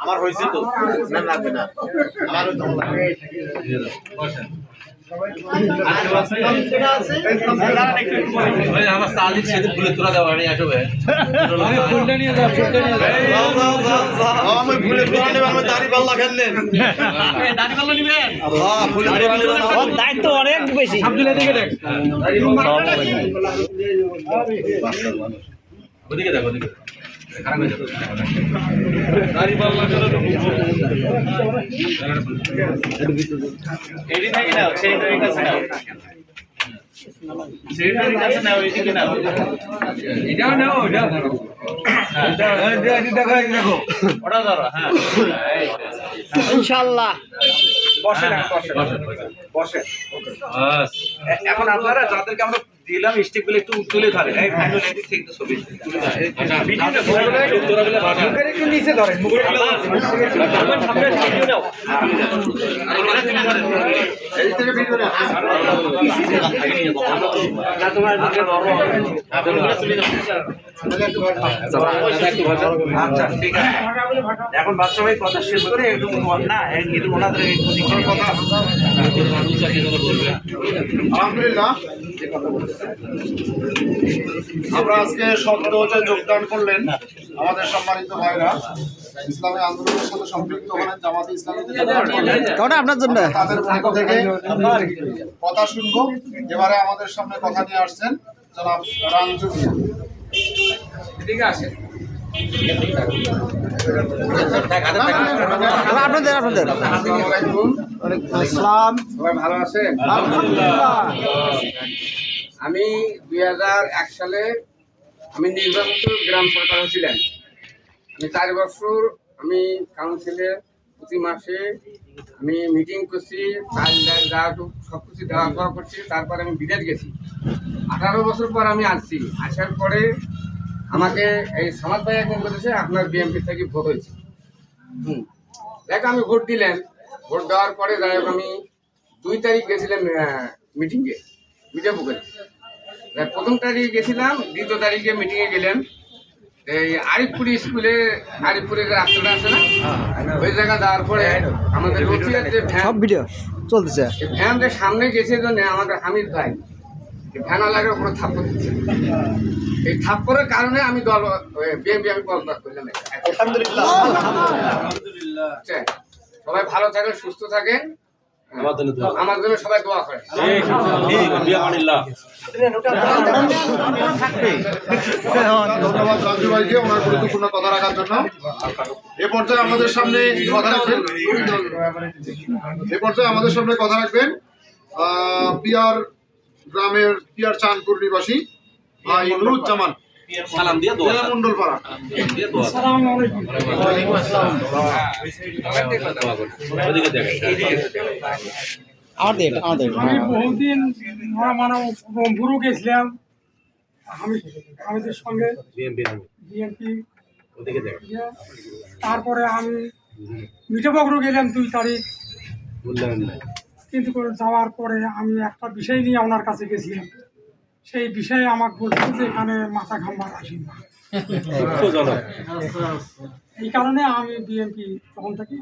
আমার হয়েছে তো লাগবে না আমার আমার সালিক সেদিন ভুলে তোরা দেওয়া নিয়ে আসবে ফুলটা নিয়ে যাও আমি ভুলে তোরা নেবেন আমি দাড়ি পাল্লা খেললেন দাড়ি পাল্লা নেবেন হ্যাঁ ভুলে তোরা নেবেন দায়িত্ব অনেক বেশি আব্দুল্লাহ দিকে দেখ ওদিকে দেখো ওদিকে খারাপ হয়ে যাবে দাড়ি পাল্লা করে তো এডি থেকে নাও সেটার কাছে নাও সেটার কাছে নাও এদিকে নাও এটাও নাও ওটা ধরো এটা দেখো দেখো ওটা ধরো হ্যাঁ ইনশাআল্লাহ বসেন বসেন বাস এখন আপনারা যাদেরকে আমরা দিলাম স্টিকগুলো একটু তুলে ধরেন এই ফাইনাল এদিক থেকে তো ছবি তুলে ধরেন আচ্ছা ভিডিওটা তোরা বলে ভাষা মুখের একটু নিচে ধরেন মুখের সামনে ভিডিও নাও এই থেকে ভিডিও নাও না তোমার মুখে ধরো আপনারা তুলে দাও আচ্ছা ঠিক আছে এখন বাচ্চা ভাই কথা শেষ করে একটু না একটু ওনাদের কথা আলহামদুলিল্লাহ আমরা আজকে শব্দে যোগদান করলেন আমাদের সম্মানিত ভাইরা ইসলামী আন্দোলনের সাথে সম্পৃক্ত হলেন জামাতে ইসলামী আপনার জন্য তাদের পক্ষ থেকে কথা শুনবো। এবারে আমাদের সামনে কথা নিয়ে আসছেন জনাব রাঞ্জু মিয়া। ঠিক আছে আপনাদের ইসলাম সবাই ভালো আছেন? আমি 2001 সালে আমি নির্বাচিত গ্রাম সরকার ছিলেন। আমি 4 বছর আমি কাউন্সিলে প্রতি মাসে আমি মিটিং করছি, চাল ডাল যা সব কিছু দেওয়া খাওয়া করছি। তারপর আমি বিদেশ গেছি। 18 বছর পর আমি আসছি। আসার পরে আমাকে এই সমাজ ভাই একজন বলেছে আপনার বিএনপি থেকে ভোট হয়েছে। দেখ আমি ভোট দিলেন। ভোট দেওয়ার পরে যাই হোক আমি 2 তারিখ গেছিলাম মিটিংয়ে মিঠাপুকুরে। প্রথম তারিখে গেছিলাম, 2 তারিখে মিটিংয়ে গেলাম এই আরিফপুরি স্কুলে, আরিফপুরের রাস্তাটা আছে না ওই জায়গা যাওয়ার পরে আমাদের রচিয়ার যে সব ভিডিও চলতেছে ভ্যানের সামনে গেছে জন্য আমাদের হামিদ ভাই ভ্যানওয়ালার উপরে থাপ্পড় দিচ্ছে। এই থাপ্পড়ের কারণে আমি দল বিএনপি আমি পদত্যাগ করলাম। আলহামদুলিল্লাহ। সবাই ভালো থাকেন, সুস্থ থাকেন, আমার জন্য সবাই দোয়া করেন। ধন্যবাদ রাজু ভাইকে ওনার গুরুত্বপূর্ণ কথা রাখার জন্য। এ পর্যায়ে আমাদের সামনে কথা রাখবেন পিয়ার গ্রামের পিয়ার চাঁদপুর নিবাসী ভাই নুরুজ্জামান সালাম দিয়ে দোয়া মন্ডল পাড়া। আমি বহুদিন রংপুরও গেছিলাম আমাদের সঙ্গে বিএনপি। তারপরে আমি মিঠাপুকুরও গেলাম 2 তারিখ। কিন্তু যাওয়ার পরে আমি একটা বিষয় নিয়ে ওনার কাছে গেছিলাম। সেই বিষয়ে আমাকে বলছে যে এখানে মাথা ঘামবার আসেন না। এই কারণে আমি বিএনপি তখন থেকে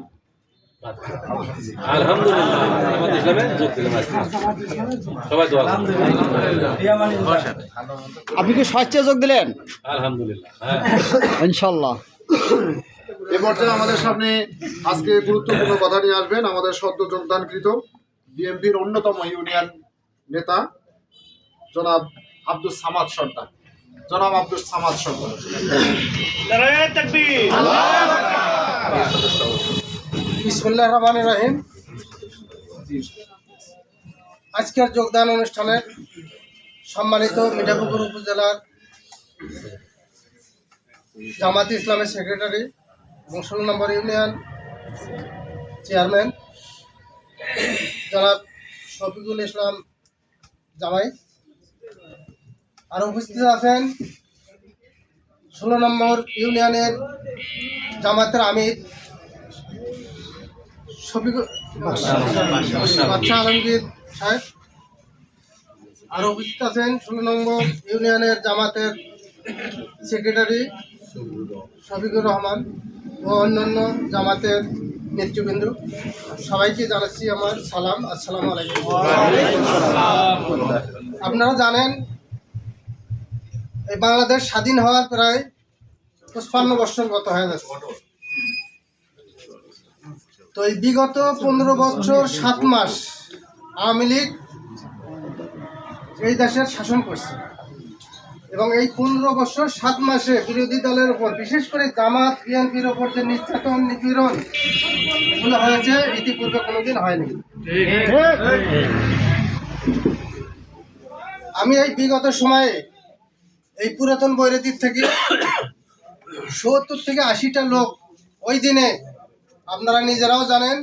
আপনি কি স্বেচ্ছায় যোগ দিলেন? আলহামদুলিল্লাহ ইনশাআল্লাহ। এ পর্যায়ে আমাদের সামনে আজকে গুরুত্বপূর্ণ কথা নিয়ে আসবেন আমাদের সদ্য যোগদানকৃত বিএনপির অন্যতম ইউনিয়ন নেতা জনাব আব্দুল সামাদ সর্দার। বিসমিল্লাহির রহমানির রহিম। আজকের যোগদান অনুষ্ঠানের সম্মানিত মিঠাপুকুর উপজেলার জামাতে ইসলামের সেক্রেটারি এবং 16 নম্বর ইউনিয়ন চেয়ারম্যান জনাব শফিকুল ইসলাম জামাই, আর উপস্থিত আছেন 16 নম্বর ইউনিয়নের জামাতের আমির শফিকুল বাদশাহ আলমগীর সাহেব, আর উপস্থিত আছেন 16 নম্বর ইউনিয়নের জামাতের সেক্রেটারি শফিকুর রহমান ও অন্যান্য জামাতের নেতৃবৃন্দ, সবাইকে জানাচ্ছি আমার সালাম। আসসালামু আলাইকুম। আপনারা জানেন এই বাংলাদেশ স্বাধীন হওয়ার প্রায় 55 বছর গত হয়ে যাচ্ছে। তো এই বিগত 15 বছর 7 মাস আওয়ামী লীগ এই দেশের শাসন করছে এবং এই 15 বছর 7 মাসে বিরোধী দলের উপর, বিশেষ করে জামাত বিএনপির উপর যে নির্যাতন নিপীড়ন এগুলো হয়েছে, ইতিপূর্বে কোনোদিন হয়নি। আমি এই বিগত সময়ে এই পুরাতন বৈরতির থেকে 70 থেকে 80টা লোক, ওই দিনে আপনারা নিজেরাও জানেন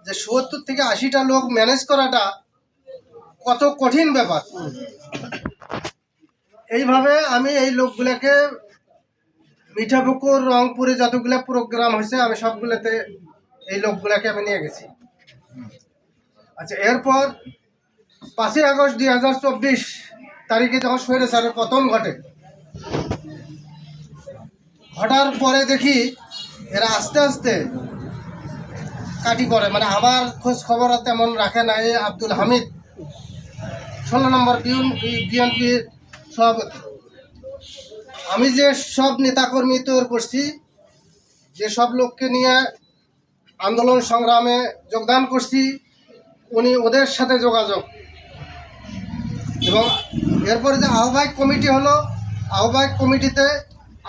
যে 70 থেকে 80টা লোক ম্যানেজ করাটা কত কঠিন ব্যাপার। এইভাবে আমি এই লোকগুলোকে মিঠাপুকুর, রংপুরে যতগুলো প্রোগ্রাম হয়েছে আমি সবগুলোতে এই লোকগুলোকে আমি নিয়ে গেছি। আচ্ছা, এরপর 5ই আগস্ট 2024 তারিখে যখন স্বৈরাচারের পতন ঘটার পরে দেখি এরা আস্তে আস্তে কাটি পড়ে, মানে আমার খোঁজ খবর তেমন রাখে না। এই আব্দুল হামিদ 16 নম্বর বিএনপি সভাপতি, আমি যে সব নেতাকর্মী তৈরি করছি, যে সব লোককে নিয়ে আন্দোলন সংগ্রামে যোগদান করছি, উনি ওদের সাথে যোগাযোগ। এবং এরপরে যে আহ্বায়ক কমিটি হলো, আহ্বায়ক কমিটিতে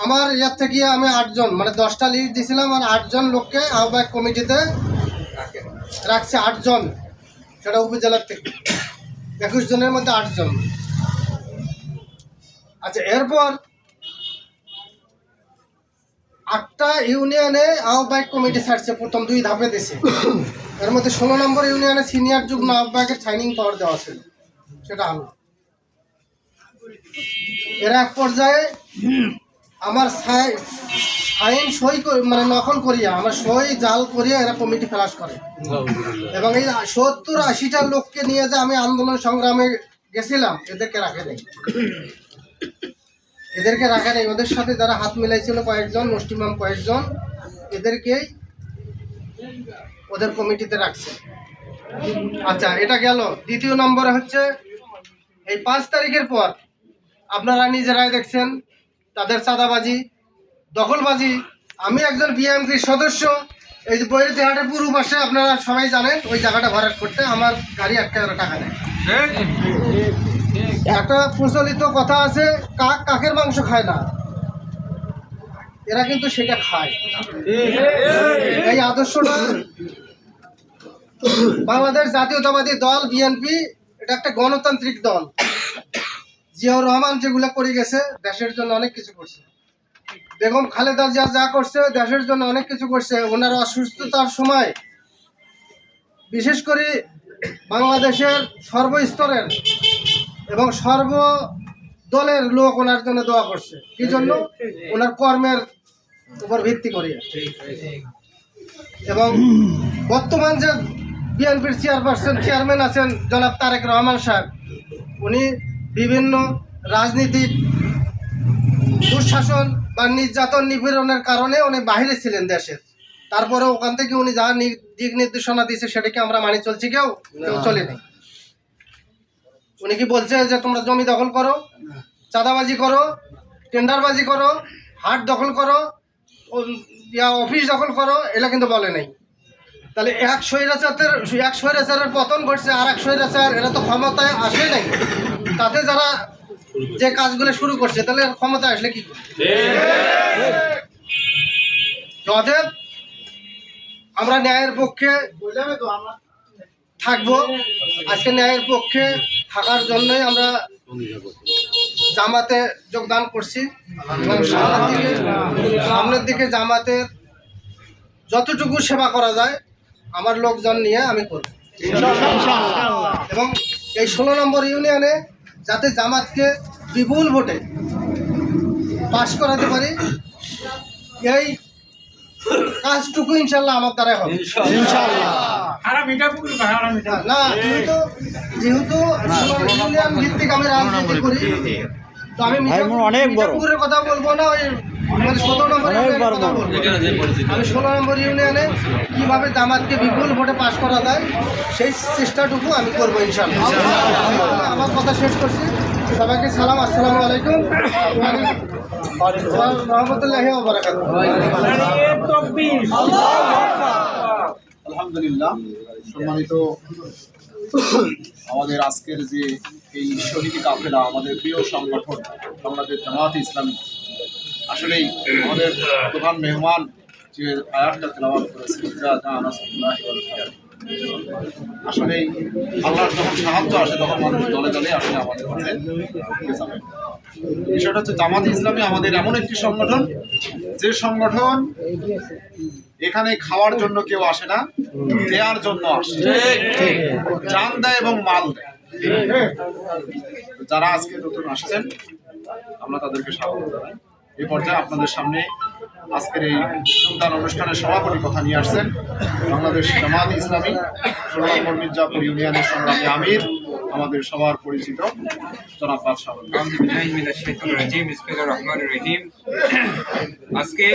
আমার ইয়ার থেকে আমি 8 জন, মানে 10টা লিস্ট দিয়েছিলাম, আর 8 জন লোককে আহ্বায়ক কমিটিতে রাখছে। 8 জন, সেটা উপজেলার থেকে 21 জনের মধ্যে 8 জন। আচ্ছা, এরপর 8টা ইউনিয়নে আহ্বায়ক কমিটি ছাড়ছে, প্রথম 2 ধাপে দিয়েছে। এর মধ্যে 16 নম্বর ইউনিয়নে সিনিয়র যুগ্ম আহ্বায়কের সাইনিং পাওয়ার দেওয়া ছিল, সেটা হলো। এর এক পর্যায়ে আমার সাইন সই মানে নকল করিয়া, আমার সই জাল করিয়া এরা কমিটি ফ্লাশ করে। এবং এই 70-80টা লোককে নিয়ে যে আমি আন্দোলন সংগ্রামে গেছিলাম, এদেরকে রাখে নেই। ওদের সাথে যারা হাত মিলাইছিল কয়েকজন, মুষ্টিমাম কয়েকজন, এদেরকেই ওদের কমিটিতে রাখছে। আচ্ছা, এটা গেল। দ্বিতীয় নম্বরে হচ্ছে এই 5 তারিখের পর আপনারা নিজেরাই দেখছেন তাদের চাঁদাবাজি, দখলবাজি। আমি একজন বিএমপির সদস্য, এই যে বৈরতি হাটের পূর্ব পাশে আপনারা সবাই জানেন, ওই জায়গাটা ভরাট করতে আমার গাড়ি 1 টাকা নেয়। একটা প্রচলিত কথা আছে, কাক কাকের মাংস খায় না, এরা কিন্তু সেটা খায়। এই আদর্শটা বাংলাদেশ জাতীয়তাবাদী দল বিএনপি, এটা একটা গণতান্ত্রিক দল। জিয়াউর রহমান যেগুলো করে গেছে, দেশের জন্য অনেক কিছু করছে। বেগম খালেদা জিয়া যা করছে, দেশের জন্য অনেক কিছু করছে। ওনার অসুস্থতার সময় বিশেষ করে বাংলাদেশের সর্বস্তরের এবং সর্বদলের লোক ওনার জন্য দোয়া করছে। কি জন্য? ওনার কর্মের উপর ভিত্তি করে। এবং বর্তমান যে বিএনপির চেয়ারম্যান আছেন জনাব তারেক রহমান সাহেব, উনি বিভিন্ন রাজনীতিক দুঃশাসন বা নির্যাতন নিপীড়নের কারণে উনি বাইরে ছিলেন দেশের। তারপরে ওখান থেকে উনি যা দিক নির্দেশনা দিয়েছে সেটাকে আমরা মানি চলছি, কেউ চলে নেই। উনি কি বলছে যে তোমরা জমি দখল করো, চাঁদাবাজি করো, টেন্ডারবাজি করো, হাট দখল করো, অফিস দখল করো? এলা কিন্তু বলে নাই। তাহলে এক স্বৈরাচারের পতন ঘটছে, আর এক স্বৈরাচার, এরা তো ক্ষমতায় আসে নাই। তাতে যারা যে কাজগুলো শুরু করছে, তাহলে ক্ষমতায় আসলে কি করবে? অতএব আমরা ন্যায়ের পক্ষে থাকবো। আজকে ন্যায়ের পক্ষে থাকার জন্যই আমরা জামাতে যোগদান করছি এবং সামনের দিকে জামাতের যতটুকু সেবা করা যায় আমার লোকজন নিয়ে আমি করব। এবং এই 16 নম্বর ইউনিয়নে যাতে জামাতকে বিপুল ভোটে পাশ করাতে পারি, এই কাজটুকু ইনশাল্লাহ আমার দ্বারাই হবে। না, যেহেতু ইউনিয়ন ভিত্তিক আমি রাজনীতি করি, তো আমি ভাই, অনেক বড়। মিঠাপুকুরের কথা বলবো না, ওই মানে 17 নম্বর অনেক ইউনিয়নের বড় কথা বড়। বলবো। আমি 16 নম্বর ইউনিয়নে কিভাবে জামাতকে বিপুল ভোটে পাশ করা যায় সেই চেষ্টাটুকু আমি করবো ইনশাআল্লাহ। আমার কথা শেষ করছি। সবাইকে সালাম, আসসালামু আলাইকুম রহমতুল্লাহি ওয়া বারাকাতুহু। আলহামদুলিল্লাহ, সম্মানিত আমাদের আজকের যে এই শহীদি কাফেলা, আমাদের প্রিয় সংগঠন বাংলাদেশ জামাত ইসলামী, আসলেই আমাদের প্রধান মেহমান যে আয়াতটা তেলাওয়াত করেছে, আসলেই আল্লাহর যখন সাহায্য আসে তখন মানুষ দলে দলে আসলে আমাদের মধ্যে ঢুকে যাবে। বিষয়টা হচ্ছে জামাত ইসলামী আমাদের এমন একটি সংগঠন, যে সংগঠন এখানে খাওয়ার জন্য কেউ আসে না, দেওয়ার জন্য আসে, জান দেয় এবং মাল দেয়। যারা আজকে নতুন আসছেন আমরা তাদেরকে স্বাগত জানাই। এই পর্যায়ে আপনাদের সামনে আজকের এই যোগদান অনুষ্ঠানের সভাপতি কথা নিয়ে আসছেন বাংলাদেশ জামাত ইসলামী 16 নম্বর মির্জাপুর ইউনিয়নের সংগ্রামী আমির, আমাদের সবার পরিচিত জনাব বাদশাহ। আজকে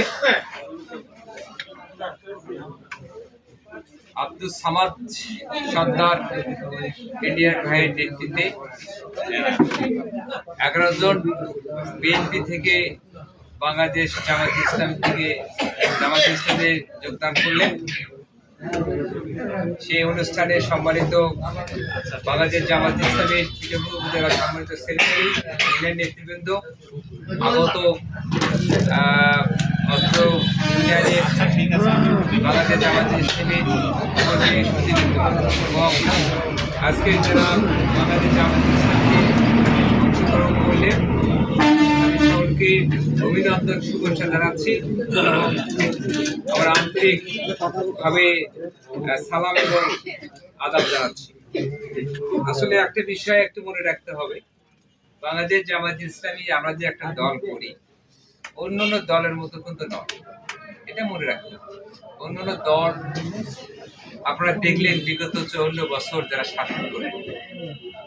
আব্দুল সামাদ সর্দার ইন্ডিয়ান ভাইয়ের নেতৃত্বে 11 জন বিএনপি থেকে বাংলাদেশ জামাত ইসলাম থেকে জামাত ইসলামে যোগদান করলেন। সেই অনুষ্ঠানে সম্মানিত বাংলাদেশ জামাত ইসলামের চিটাগং উপজেলার সম্মানিত সেক্রেটারি, ইউনিয়ন নেতৃবৃন্দ, আগত অত্র ইউনিয়নের বাংলাদেশ জামাত ইসলামের সচিববৃন্দ এবং আজকে যারা বাংলাদেশ জামাত ইসলামকে অংশগ্রহণ করলেন, আমি সকলকে অভিনন্দন, শুভেচ্ছা জানাচ্ছি এবং আমার আন্তরিকভাবে সালাম এবং আদাব জানাচ্ছি। আসলে একটা বিষয় একটু মনে রাখতে হবে, বাংলাদেশ জামাত ইসলামী আমরা যে একটা দল করি, অন্যান্য দলের মতো কিন্তু নয়, এটা মনে রাখতে হবে। অন্যান্য দল আপনারা দেখলেন বিগত 54 বছর যারা শাসন করে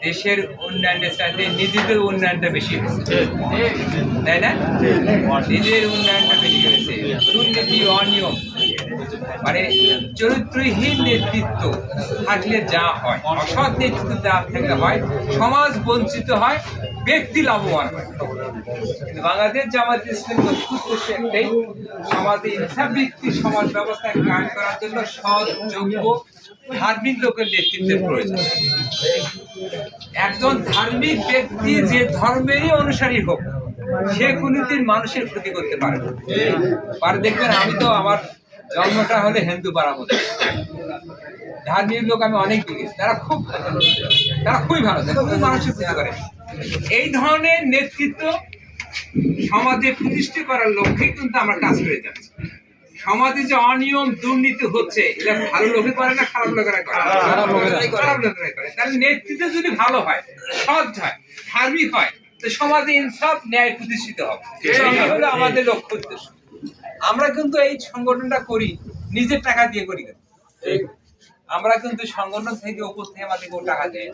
দেশের উন্নয়নের চাইতে নিজেদের উন্নয়নটা বেশি হয়েছে, তাই না? নিজের উন্নয়নটা বেশি হয়েছে। দুর্নীতি, অনিয়ম, মানে চরিত্রহীন নেতৃত্ব থাকলে যা হয়, অসৎ নেতৃত্ব যা থাকলে হয়, সমাজ বঞ্চিত হয়, ব্যক্তি লাভবান হয়। বাংলাদেশ জামাত ইসলামী উদ্দেশ্য একটাই, সমাজে ইনসাফ ভিত্তিক সমাজ ব্যবস্থা কায়েম করার জন্য সৎ, যোগ্য, ধার্মিক লোকের নেতৃত্বের প্রয়োজন। একজন ধার্মিক ব্যক্তি যে ধর্মেরই অনুসারী হোক, সে কোনোদিন মানুষের ক্ষতি করতে পারে না। পারে দেখবেন, আমি তো আমার জন্মটা হলে হিন্দু পাড়ার মধ্যে, ধার্মিক লোক আমি অনেক দেখেছি, তারা খুবই ভালো, খুবই মানুষের ক্ষতি করে। এই ধরনের নেতৃত্ব সমাজে প্রতিষ্ঠা করার লক্ষ্যে কিন্তু আমরা কাজ করে যাচ্ছি। সমাজে যে অনিয়ম, দুর্নীতি হচ্ছে, এটা ভালো লোকে করে না, খারাপ লোকেরা করে? খারাপ লোকেরা করে। তাহলে নেতৃত্ব যদি ভালো হয়, সৎ হয়, ধার্মিক হয়, তো সমাজে ইনসাফ, ন্যায় প্রতিষ্ঠিত হবে। এই হলো আমাদের লক্ষ্য উদ্দেশ্য। আমরা কিন্তু এই সংগঠনটা করি নিজের টাকা দিয়ে করি, আমরা কিন্তু সংগঠন থেকে উপর থেকে আমাদের কেউ টাকা দেয়,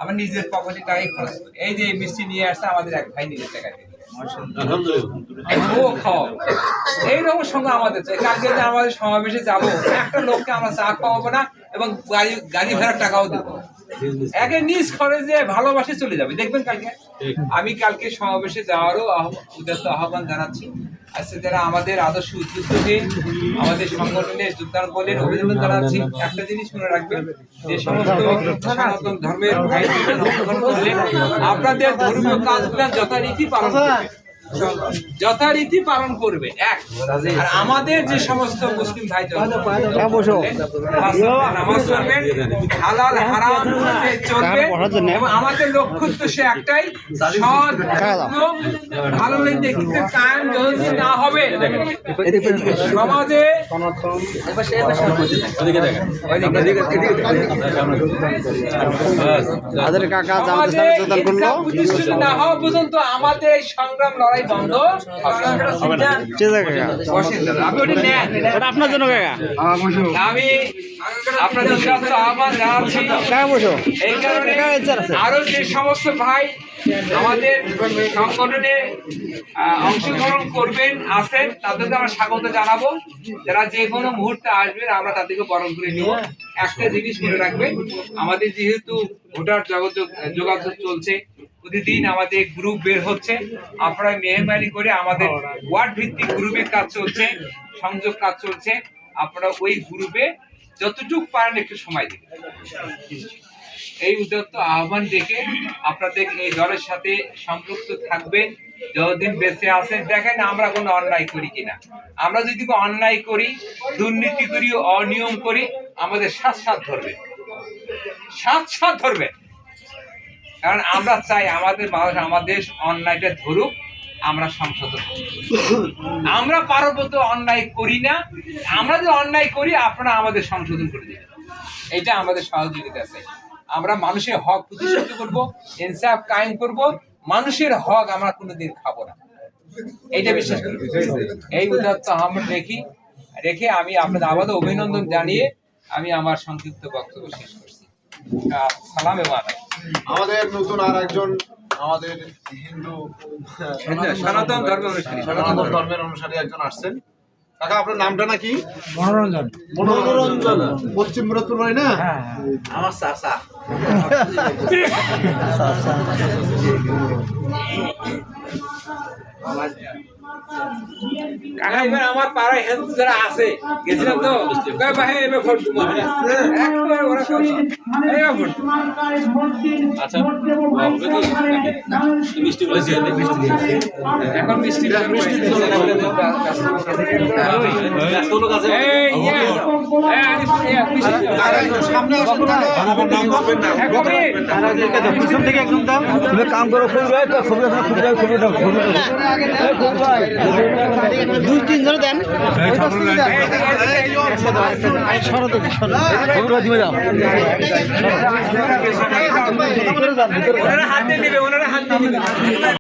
আমরা নিজের পকেটে টাকাই খরচ করি। এই যে মিষ্টি নিয়ে আসছে আমাদের এক ভাই নিজের টাকা দিয়ে, এইরকম সঙ্গে আমাদের চাই। কালকে যে আমাদের সমাবেশে যাবো, একটা লোককে আমরা চা খাওয়াবো না এবং গাড়ি ভাড়ার টাকাও দেবো, একে নিজ খরচে ভালোবাসে চলে যাবে। দেখবেন আমি কালকে সমাবেশে যাওয়ারও উদ্দেশ্য আহ্বান জানাচ্ছি। আজকে যারা আমাদের আদর্শ উদ্যোগে আমাদের সংগঠনে যোগদান করলেন, অভিনন্দন জানাচ্ছি। একটা জিনিস মনে রাখবেন, যে সমস্ত সনাতন ধর্মের ভাই অংশগ্রহণ করলেন, আপনাদের ধর্মীয় কাজগুলো যথারীতি পালন করবে। এক, আর আমাদের যে সমস্ত মুসলিম ভাই নামাজ পড়বেন, হালাল হারাম চলবে, এবং আমাদের লক্ষ্য উদ্দেশ্য একটাই, সৎ, ভালো নেতৃত্বে কায়েম যতদিন না হবে সমাজে প্রতিষ্ঠিত না হওয়া পর্যন্ত আমাদের এই সংগ্রাম লড়াই লড়াই বন্ধ হবে না। ঠিক আছে কাকা। বসেন দাদা, আপনি ওটা নেন। ওটা আপনার জন্য কাকা। আমি আপনাদের কাছে আহ্বান জানাচ্ছি কাকা বসো। এই কারণে কাকা এর আছে। আরো যে সমস্ত ভাই আমাদের সংগঠনে অংশগ্রহণ করবেন আছেন তাদেরকে আমরা স্বাগত জানাবো। যারা যে কোনো মুহূর্তে আসবেন আমরা তাদেরকে বরণ করে নিব। একটা জিনিস মনে রাখবেন, আমাদের যেহেতু ভোটার যোগাযোগ চলছে, প্রতিদিন আমাদের গ্রুপ বের হচ্ছে, আপনারা মেহরবানি করে আমাদের ওয়ার্ড ভিত্তিক গ্রুপে কাজ চলছে, সংযোগ কাজ চলছে, আপনারা ওই গ্রুপে যতটুকু পারেন একটু সময় দিন। এই উদ্যোক্ত আহ্বান দেখে আপনাদের এই দলের সাথে সম্পৃক্ত থাকবেন যতদিন বেঁচে আছেন। দেখেন আমরা কোনো অন্যায় করি কিনা, আমরা যদি অন্যায় করি, দুর্নীতি করি, অনিয়ম করি, আমাদের সাথ ধরবে, সাথ ধরবে। কারণ আমরা চাই আমাদের মানুষ আমাদের অন্যায়টা ধরুক, আমরা সংশোধন করি। আমরা পারবত অন্যায় করি না, আমরা যদি অন্যায় করি আপনারা আমাদের সংশোধন করে দেবেন, এটা আমাদের সহযোগিতা আছে। আমরা মানুষের হক প্রতিষ্ঠিত করব, ইনসাফ কায়েম করব, মানুষের হক আমরা কোনোদিন খাবো না, এইটা বিশ্বাস করি। এই উদাত্ত আমরা রেখে আমি আপনাদের আবারও অভিনন্দন জানিয়ে আমি আমার সংক্ষিপ্ত বক্তব্য শেষ করছি। সালাম এবং আদাব। আমাদের নতুন আর একজন আমাদের হিন্দু সনাতন ধর্মের অনুসারী, সনাতন ধর্মের অনুসারী একজন আসছেন। কাকা আপনার নামটা নাকি? মনোরঞ্জন। মনোরঞ্জন, পশ্চিম মুরাদপুর বাড়ি না? আমার চাচা কাকা এবার আমার পাড়ায় হিন্দু যারা আছে গেছিলাম তো, কয় ভাই এবার ভোট দেবো, একবার ওরা কয়, এবার ভোট দেবো। এখন মিষ্টি পিছন থেকে একদম দাও। তুমি কাম করো, খুব দুই তিন জনে দেন। ওনারা হাত দিয়ে নেবে, ওনারা হাত দিয়ে নেবে।